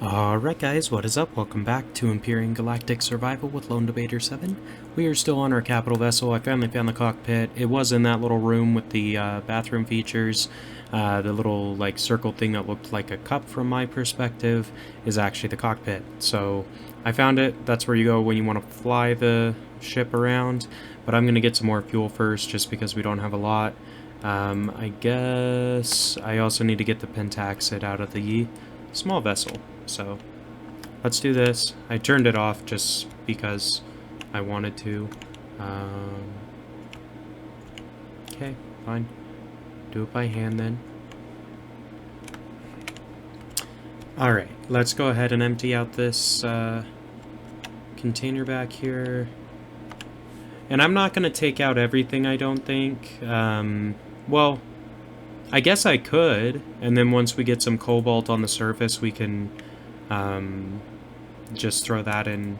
Alright guys, what is up? Welcome back to Empyrion Galactic Survival with LD7. We are still on our capital vessel. I finally found the cockpit. It was in that little room with the bathroom features. The little like circle thing that looked like a cup from my perspective is actually the cockpit. So I found it. That's where you go when you want to fly the ship around. But I'm going to get some more fuel first just because we don't have a lot. I guess I also need to get the pentaxid out of the small vessel. So let's do this. I turned it off just because I wanted to. Okay, fine. Do it by hand then. Alright, let's go ahead and empty out this container back here. And I'm not going to take out everything, I don't think. Well, I guess I could, and then once we get some cobalt on the surface, we can just throw that in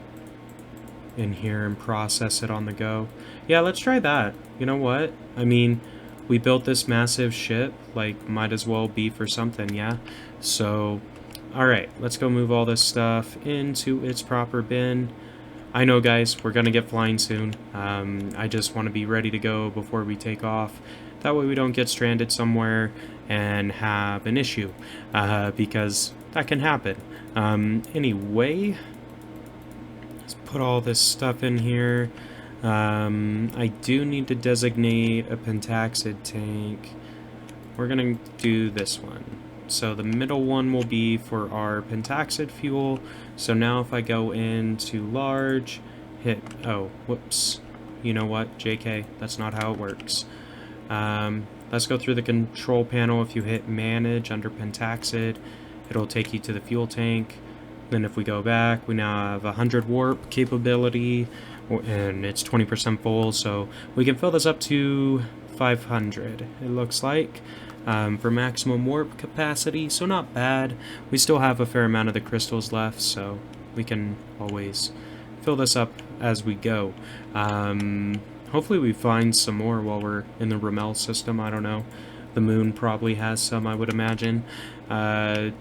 here and process it on the go. Yeah, let's try that. You know what? I mean, we built this massive ship, like, might as well be for something, yeah? So, alright, let's go move all this stuff into its proper bin. I know, guys, we're gonna get flying soon. I just want to be ready to go before we take off. That way we don't get stranded somewhere and have an issue, because that can happen. Anyway, let's put all this stuff in here. I do need to designate a pentaxid tank. We're gonna do this one. So the middle one will be for our pentaxid fuel. So now if I go into large, hit, oh, whoops. You know what, JK, that's not how it works. Let's go through the control panel. If you hit manage under pentaxid, it'll take you to the fuel tank. Then if we go back, we now have 100 warp capability, and it's 20% full, so we can fill this up to 500, it looks like, for maximum warp capacity, so not bad. We still have a fair amount of the crystals left, so we can always fill this up as we go. Hopefully we find some more while we're in the Rommel system, I don't know. The moon probably has some, I would imagine,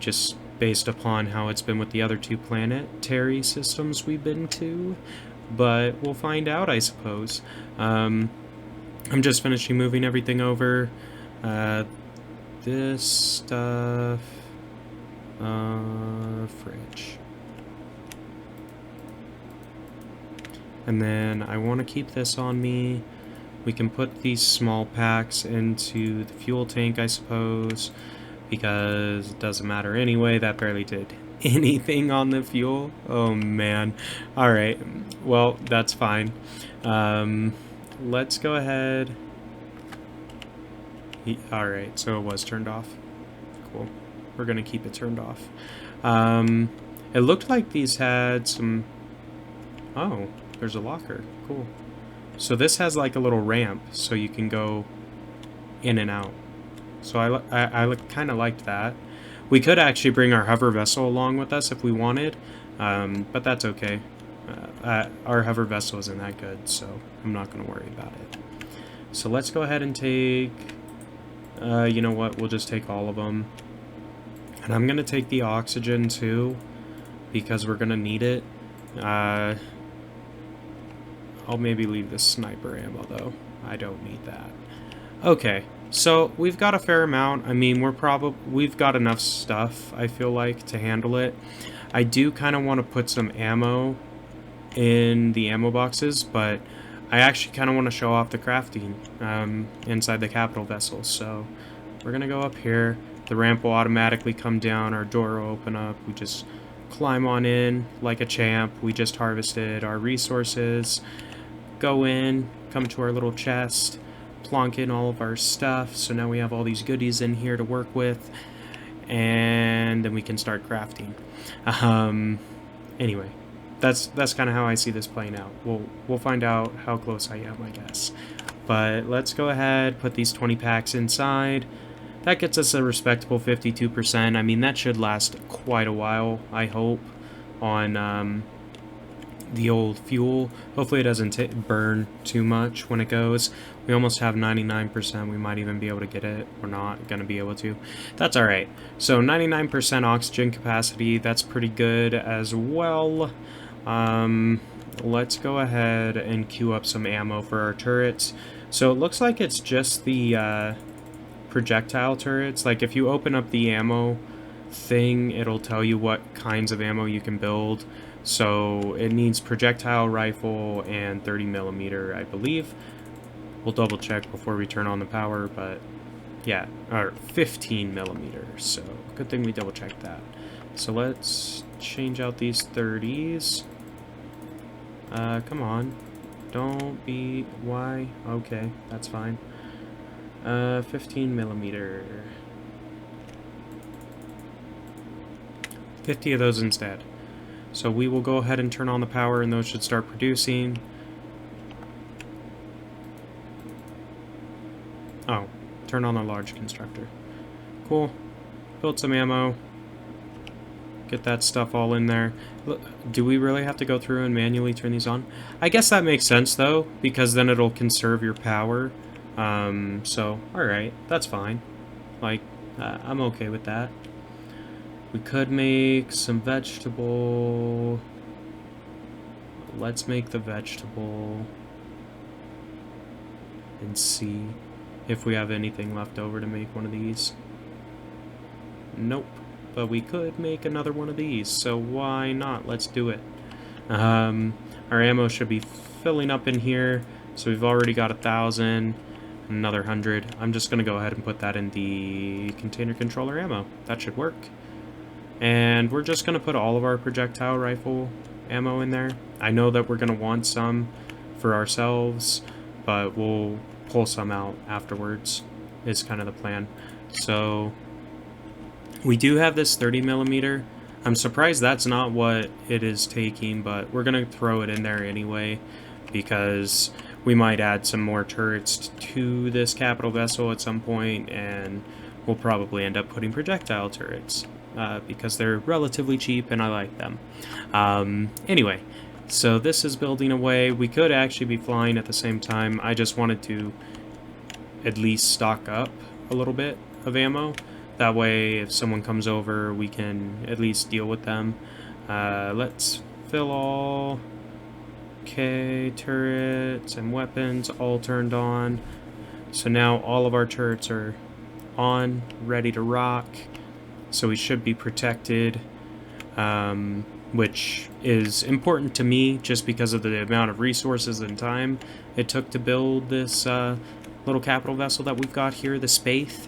just based upon how it's been with the other two planetary systems we've been to. But we'll find out, I suppose. I'm just finishing moving everything over. This stuff... fridge. And then I want to keep this on me. We can put these small packs into the fuel tank, I suppose, because it doesn't matter anyway. That barely did anything on the fuel. Oh man. Alright, well, that's fine. Let's go ahead. Alright, so it was turned off. Cool. We're gonna keep it turned off. It looked like these had some... Oh, there's a locker. Cool. So this has like a little ramp, so you can go in and out. So I kind of liked that. We could actually bring our hover vessel along with us if we wanted, but that's okay. Our hover vessel isn't that good, so I'm not going to worry about it. So let's go ahead and take... you know what? We'll just take all of them. And I'm going to take the oxygen too, because we're going to need it. I'll maybe leave the sniper ammo, though. I don't need that. Okay, so we've got a fair amount. I mean, we've got enough stuff, I feel like, to handle it. I do kind of want to put some ammo in the ammo boxes, but I actually kind of want to show off the crafting inside the capital vessel. So we're going to go up here. The ramp will automatically come down. Our door will open up. We just climb on in like a champ. We just harvested our resources. Go in, come to our little chest, plonk in all of our stuff, so now we have all these goodies in here to work with, and then we can start crafting. Anyway, that's kind of how I see this playing out. We'll find out how close I am, I guess. But let's go ahead, put these 20 packs inside. That gets us a respectable 52%. I mean, that should last quite a while, I hope, on the old fuel. Hopefully it doesn't burn too much when it goes. We almost have 99%. We might even be able to get it. We're not going to be able to. That's alright. So 99% oxygen capacity. That's pretty good as well. Let's go ahead and queue up some ammo for our turrets. So it looks like it's just the projectile turrets. Like if you open up the ammo thing, it'll tell you what kinds of ammo you can build. So it needs projectile rifle and 30mm, I believe. We'll double check before we turn on the power, but yeah, or 15mm. So good thing we double checked that. So let's change out these 30s. Come on. Don't be... Why? Okay, that's fine. 15mm. 50 of those instead. So we will go ahead and turn on the power, and those should start producing. Oh, turn on the large constructor. Cool. Build some ammo. Get that stuff all in there. Look, do we really have to go through and manually turn these on? I guess that makes sense, though, because then it'll conserve your power. So, alright, that's fine. Like, I'm okay with that. We could make some vegetable. Let's make the vegetable and see if we have anything left over to make one of these. Nope. But we could make another one of these, so why not? Let's do it. Our ammo should be filling up in here, so we've already got 1,000, another 100. I'm just going to go ahead and put that in the container controller ammo. That should work. And we're just going to put all of our projectile rifle ammo in there. I know that we're going to want some for ourselves, but we'll pull some out afterwards, is kind of the plan. So we do have this 30mm. I'm surprised that's not what it is taking, but we're going to throw it in there anyway, because we might add some more turrets to this capital vessel at some point, and we'll probably end up putting projectile turrets, because they're relatively cheap and I like them. Anyway, so this is building away. We could actually be flying at the same time. I just wanted to at least stock up a little bit of ammo. That way, if someone comes over, we can at least deal with them. Let's fill all. Okay, turrets and weapons all turned on. So now all of our turrets are on, ready to rock. So we should be protected, which is important to me just because of the amount of resources and time it took to build this little capital vessel that we've got here, the Space.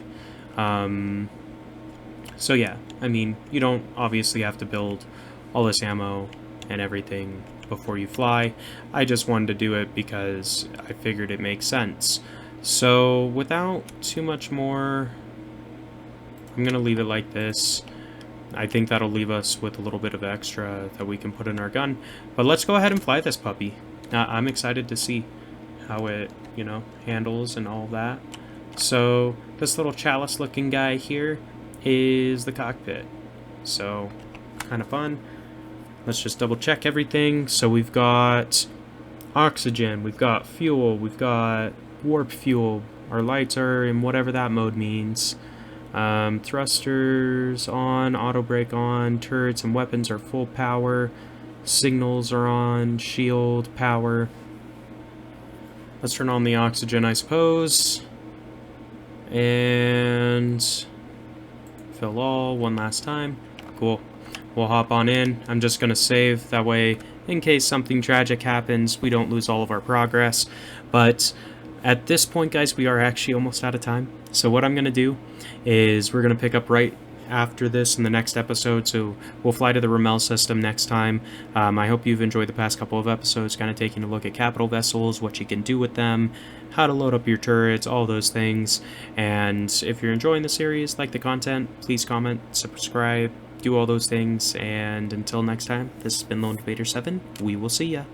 So yeah, I mean, you don't obviously have to build all this ammo and everything before you fly. I just wanted to do it because I figured it makes sense. So without too much more, I'm gonna leave it like this. I think that'll leave us with a little bit of extra that we can put in our gun. But let's go ahead and fly this puppy. I'm excited to see how it, you know, handles and all that. So this little chalice looking guy here is the cockpit. So kind of fun. Let's just double check everything. So we've got oxygen, we've got fuel, we've got warp fuel. Our lights are in whatever that mode means. Thrusters on, auto brake on, turrets and weapons are full power, signals are on, shield power. Let's turn on the oxygen, I suppose, and fill all one last time. Cool. We'll hop on in. I'm just gonna save, that way in case something tragic happens we don't lose all of our progress. But at this point, guys, we are actually almost out of time. So what I'm going to do is we're going to pick up right after this in the next episode. So we'll fly to the Rommel system next time. I hope you've enjoyed the past couple of episodes, kind of taking a look at capital vessels, what you can do with them, how to load up your turrets, all those things. And if you're enjoying the series, like the content, please comment, subscribe, do all those things. And until next time, this has been LD7. We will see ya.